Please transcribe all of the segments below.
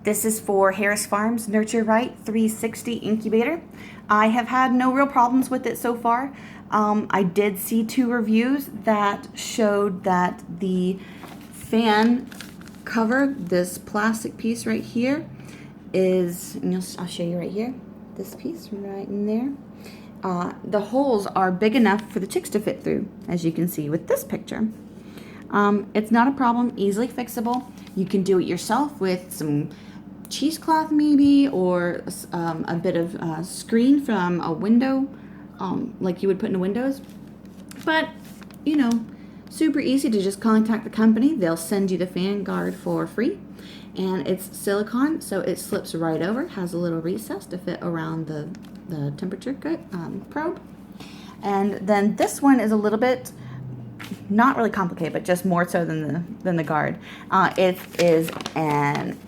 This is for Harris Farms Nurture Right 360 Incubator. I have had no real problems with it so far. I did see 2 reviews that showed that the fan cover, this plastic piece right here, is, I'll show you right here, this piece right in there. The holes are big enough for the chicks to fit through, as you can see with this picture. It's not a problem, easily fixable. You can do it yourself with some cheesecloth maybe, or a bit of screen from a window, like you would put in the windows. But, super easy to just contact the company. They'll send you the fan guard for free. And it's silicone, so it slips right over, has a little recess to fit around the temperature probe. And then this one is a little bit, not really complicated, but just more so than the guard. It is an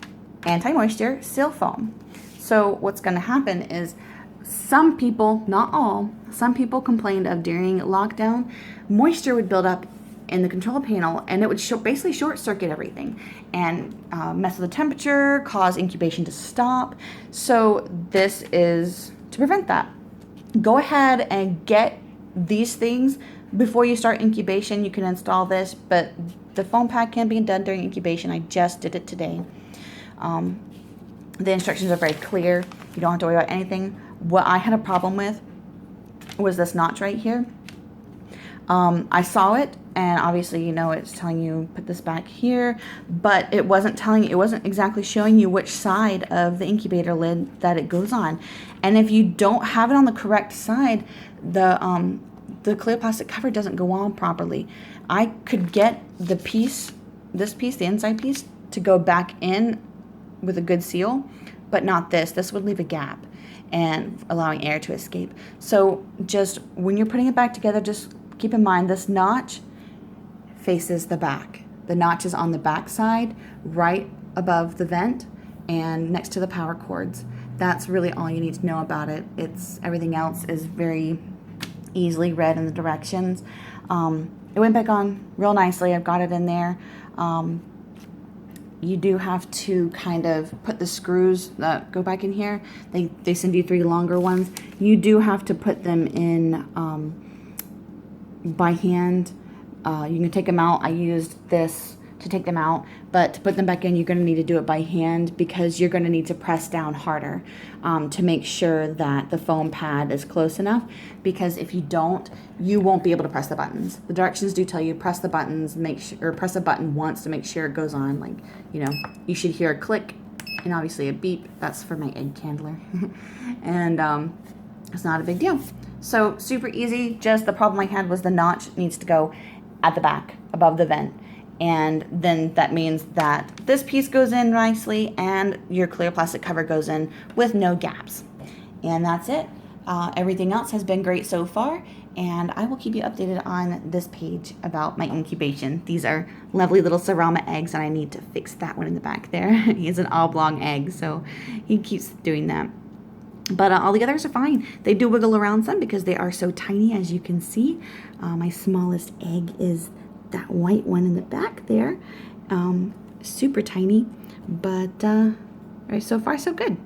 anti-moisture seal foam. So what's going to happen is some people, not all, some people complained of during lockdown, moisture would build up in the control panel and it would basically short circuit everything and mess with the temperature, cause incubation to stop. So this is to prevent that. Go ahead and get these things before you start incubation. You can install this, but the foam pad can be done during incubation. I just did it today. The instructions are very clear. You don't have to worry about anything. What I had a problem with was this notch right here. I saw it, and obviously, it's telling you put this back here, but it wasn't exactly showing you which side of the incubator lid that it goes on. And if you don't have it on the correct side, the clear plastic cover doesn't go on properly. I could get this piece, the inside piece, to go back in with a good seal, but not this. This would leave a gap and allowing air to escape. So just when you're putting it back together, just keep in mind this notch faces the back. The notch is on the back side, right above the vent and next to the power cords. That's really all you need to know about it. Everything else is very easily read in the directions. It went back on real nicely. I've got it in there. You do have to kind of put the screws that go back in here. They send you 3 longer ones. You do have to put them in by hand. You can take them out. I used this to take them out, but to put them back in, you're going to need to do it by hand because you're going to need to press down harder to make sure that the foam pad is close enough, because if you don't, you won't be able to press the buttons. The directions do tell you press the buttons, or press a button once to make sure it goes on. Like, you should hear a click and obviously a beep. That's for my egg candler. And it's not a big deal. So super easy. Just the problem I had was the notch needs to go at the back above the vent. And then that means that this piece goes in nicely and your clear plastic cover goes in with no gaps. And that's it. Everything else has been great so far, and I will keep you updated on this page about my incubation. These are lovely little Cerama eggs, and I need to fix that one in the back there. He's an oblong egg, so he keeps doing that. But all the others are fine. They do wiggle around some because they are so tiny, as you can see. My smallest egg is that white one in the back there. Super tiny, but so far so good.